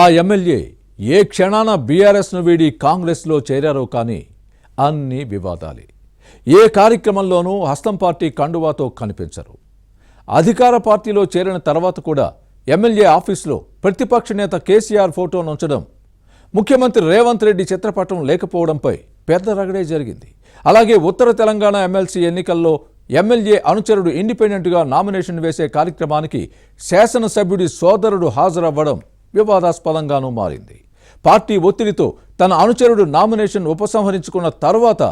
ఆ ఎమ్మెల్యే ఏ క్షణాన బీఆర్ఎస్ను వీడి కాంగ్రెస్లో చేరారో కానీ అన్ని వివాదాలే. ఏ కార్యక్రమంలోనూ హస్తం పార్టీ కండువాతో కనిపించరు. అధికార పార్టీలో చేరిన తర్వాత కూడా ఎమ్మెల్యే ఆఫీసులో ప్రతిపక్ష నేత కేసీఆర్ ఫోటోను ఉంచడం, ముఖ్యమంత్రి రేవంత్ రెడ్డి చిత్రపటం లేకపోవడంపై పెద్ద రగడే జరిగింది. అలాగే ఉత్తర తెలంగాణ ఎమ్మెల్సీ ఎన్నికల్లో ఎమ్మెల్యే అనుచరుడు ఇండిపెండెంట్గా నామినేషన్ వేసే కార్యక్రమానికి శాసనసభ్యుడి సోదరుడు హాజరవ్వడం వివాదాస్పదంగానూ మారింది. పార్టీ ఒత్తిడితో తన అనుచరుడు నామినేషన్ ఉపసంహరించుకున్న తర్వాత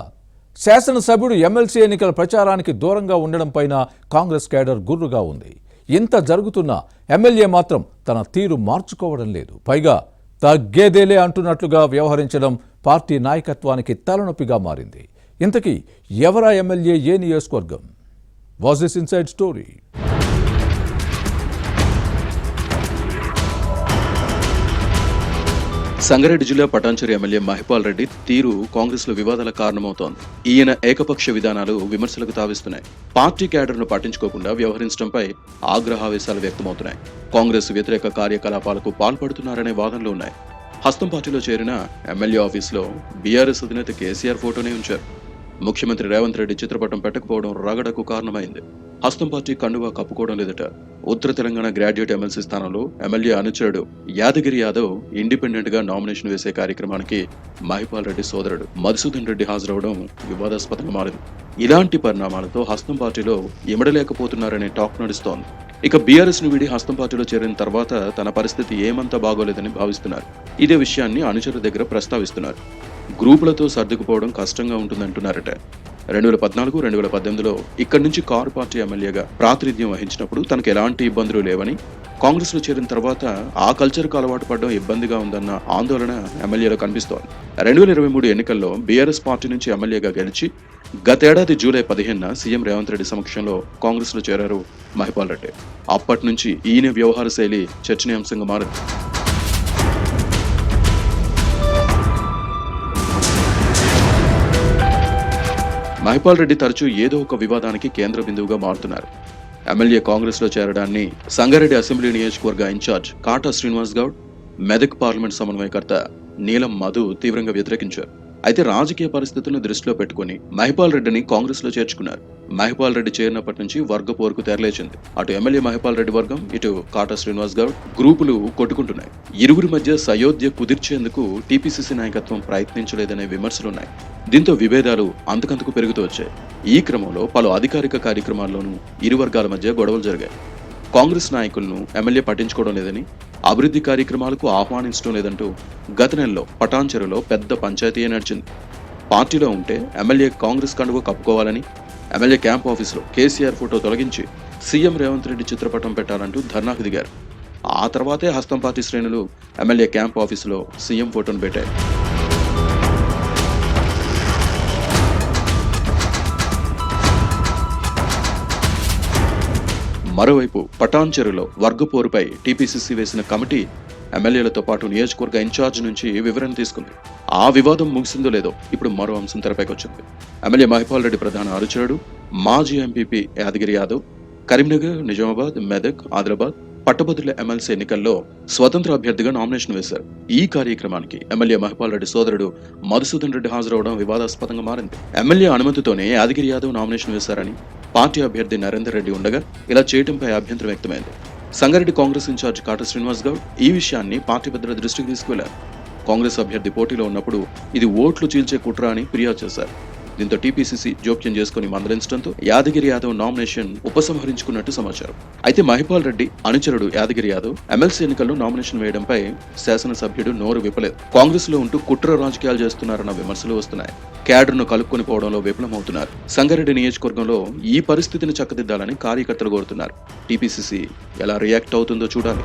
శాసనసభ్యుడు ఎమ్మెల్సీ ఎన్నికల ప్రచారానికి దూరంగా ఉండడంపైన కాంగ్రెస్ కేడర్ గుర్రుగా ఉంది. ఇంత జరుగుతున్నా ఎమ్మెల్యే మాత్రం తన తీరు మార్చుకోవడం లేదు. పైగా తగ్గేదేలే అంటున్నట్లుగా వ్యవహరించడం పార్టీ నాయకత్వానికి తలనొప్పిగా మారింది. ఇంతకీ ఎవరా ఎమ్మెల్యే, ఏ నియోజకవర్గం? Was this inside story? Sangareddy జిల్లా పటాన్చెరు ఎమ్మెల్యే మహిపాల్ రెడ్డి తీరు కాంగ్రెస్ లో వివాదాల కారణమవుతోంది. ఈయన ఏకపక్ష విధానాలు విమర్శలకు తావిస్తున్నాయి. పార్టీ క్యాడర్ను పట్టించుకోకుండా వ్యవహరించడంపై ఆగ్రహావేశాలు వ్యక్తమవుతున్నాయి. కాంగ్రెస్ వ్యతిరేక కార్యకలాపాలకు పాల్పడుతున్నారనే వాదనలు ఉన్నాయి. హస్తం పార్టీలో చేరిన ఎమ్మెల్యే ఆఫీసులో బీఆర్ఎస్ అధినేత కేసీఆర్ ఫోటోనే ఉంచారు. ముఖ్యమంత్రి రేవంత్ రెడ్డి చిత్రపటం పెట్టకపోవడం రగడకు కారణమైంది. హస్తం పార్టీ కండువా కప్పుకోవడం లేదట. ఉత్తర తెలంగాణ గ్రాడ్యుయేట్ ఎమ్మెల్సీ స్థానంలో ఎమ్మెల్యే అనుచరుడు యాదగిరి యాదవ్ ఇండిపెండెంట్ గా నామినేషన్ వేసే కార్యక్రమానికి మహిపాల్ రెడ్డి సోదరుడు మధుసూదన్ రెడ్డి హాజరవడం వివాదాస్పదంగా మారింది. ఇలాంటి పరిణామాలతో హస్తం పార్టీలో ఇమడలేకపోతున్నారనే టాక్ నడుస్తోంది. ఇక బీఆర్ఎస్ ను వీడి హస్తం పార్టీలో చేరిన తర్వాత తన పరిస్థితి ఏమంతా బాగోలేదని భావిస్తున్నారు. ఇదే విషయాన్ని అనుచరుల దగ్గర ప్రస్తావిస్తున్నారు. గ్రూపులతో సర్దుకుపోవడం కష్టంగా ఉంటుందంటున్నారట. 2014, 2018లో ఇక్కడి నుంచి కారు పార్టీ ఎమ్మెల్యేగా ప్రాతినిధ్యం వహించినప్పుడు తనకు ఎలాంటి ఇబ్బందులు లేవని, కాంగ్రెస్ లో చేరిన తర్వాత ఆ కల్చర్కు అలవాటు పడడం ఇబ్బందిగా ఉందన్న ఆందోళన ఎమ్మెల్యేలో కనిపిస్తోంది. 2023 ఎన్నికల్లో బీఆర్ఎస్ పార్టీ నుంచి ఎమ్మెల్యేగా గెలిచి గతేడాది జూలై 15న సీఎం రేవంత్ రెడ్డి సమక్షంలో కాంగ్రెస్ లో చేరారు మహిపాల్ రెడ్డి. అప్పటి నుంచి ఈయన వ్యవహార శైలి చర్చనీయాంశంగా మారింది. మహిపాల్ రెడ్డి తరచూ ఏదో ఒక వివాదానికి కేంద్ర బిందువుగా మారుతున్నారు. ఎమ్మెల్యే కాంగ్రెస్ లో చేరడాన్ని సంగారెడ్డి అసెంబ్లీ నియోజకవర్గ ఇన్ఛార్జ్ కాటా శ్రీనివాస్ గౌడ్, మెదక్ పార్లమెంట్ సమన్వయకర్త నీలం మధు తీవ్రంగా వ్యతిరేకించారు. అయితే రాజకీయ పరిస్థితులను దృష్టిలో పెట్టుకుని మహిపాల్ రెడ్డిని కాంగ్రెస్ లో చేర్చుకున్నారు. మహిపాల్ రెడ్డి చేరినప్పటి నుంచి వర్గ పోరుకు తెరలేచింది. అటు ఎమ్మెల్యే మహిపాల్ రెడ్డి వర్గం, ఇటు కాటా శ్రీనివాస్ గౌడ్ గ్రూపులు కొట్టుకుంటున్నాయి. ఇరువురి మధ్య సయోధ్య కుదిర్చేందుకు టీపీసీసీ నాయకత్వం ప్రయత్నించలేదనే విమర్శలున్నాయి. దీంతో విభేదాలు అంతకంతకు పెరుగుతూ వచ్చాయి. ఈ క్రమంలో పలు అధికారిక కార్యక్రమాల్లోనూ ఇరు వర్గాల మధ్య గొడవలు జరిగాయి. కాంగ్రెస్ నాయకులను ఎమ్మెల్యే పట్టించుకోవడం లేదని, అభివృద్ధి కార్యక్రమాలకు ఆహ్వానించడం లేదంటూ గత నెలలో పటాన్చెరులో పెద్ద పంచాయతీ నడిచింది. పార్టీలో ఉంటే ఎమ్మెల్యే కాంగ్రెస్ కండువ కప్పుకోవాలని, ఎమ్మెల్యే క్యాంప్ ఆఫీసులో కేసీఆర్ ఫోటో తొలగించి సీఎం రేవంత్ రెడ్డి చిత్రపటం పెట్టాలంటూ ధర్నాకు దిగారు. ఆ తర్వాతే హస్తం పార్టీ శ్రేణులు ఎమ్మెల్యే క్యాంప్ ఆఫీసులో సీఎం ఫోటోను పెట్టారు. మరోవైపు పటాన్చెరులో వర్గపోరుపై టీపీసీసీ వేసిన కమిటీ ఎమ్మెల్యేలతో పాటు నియోజకవర్గ ఇన్ఛార్జ్ నుంచి వివరణ తీసుకుంది. ఆ వివాదం ముగిసిందో లేదో ఇప్పుడు మరో అంశం తెరపైకి వచ్చింది. ఎమ్మెల్యే మహిపాల్ రెడ్డి ప్రధాన అనుచరుడు మాజీ ఎంపీపీ యాదగిరి యాదవ్ కరీంనగర్, నిజామాబాద్, మెదక్, ఆదిలాబాద్ పట్టభద్రుల ఎమ్మెల్సీ ఎన్నికల్లో స్వతంత్ర అభ్యర్థిగా నామినేషన్ వేశారు. ఈ కార్యక్రమానికి ఎమ్మెల్యే మహిపాల్ రెడ్డి సోదరుడు మధుసూదన్ రెడ్డి హాజరవడం వివాదాస్పదంగా మారింది. ఎమ్మెల్యే అనుమతితోనే యాదగిరి యాదవ్ నామినేషన్ వేశారని పార్టీ అభ్యర్థి నరేందర్ రెడ్డి ఉండగా ఇలా చేయడంపై అభ్యంతరం వ్యక్తమైంది. సంగారెడ్డి కాంగ్రెస్ ఇన్ఛార్జ్ కాటా శ్రీనివాస్ గౌడ్ ఈ విషయాన్ని పార్టీ పెద్దల దృష్టికి తీసుకువెళ్లారు. కాంగ్రెస్ అభ్యర్థి పోటీలో ఉన్నప్పుడు ఇది ఓట్లు చీల్చే కుట్ర అని ఫిర్యాదు చేశారు. దీంతో టీపీసీసీ జోక్యం చేసుకుని మందలించడంతో యాదగిరి యాదవ్ నామినేషన్ ఉపసంహరించుకున్నట్టు సమాచారం. అయితే మహిపాల్ రెడ్డి అనుచరుడు యాదగిరి యాదవ్ ఎమ్మెల్సీ ఎన్నికల్లో నామినేషన్ వేయడంపై శాసనసభ్యుడు నోరు విప్పలేదు. కాంగ్రెస్ లో ఉంటూ కుట్ర రాజకీయాలు చేస్తున్నారన్న విమర్శలు వస్తున్నాయి. క్యాడర్ను కలుపుకొని పోవడంలో విఫలమవుతున్నారు. సంగారెడ్డి నియోజకవర్గంలో ఈ పరిస్థితిని చక్కదిద్దాలని కార్యకర్తలు కోరుతున్నారు. టీపీసీసీ ఎలా రియాక్ట్ అవుతుందో చూడాలి.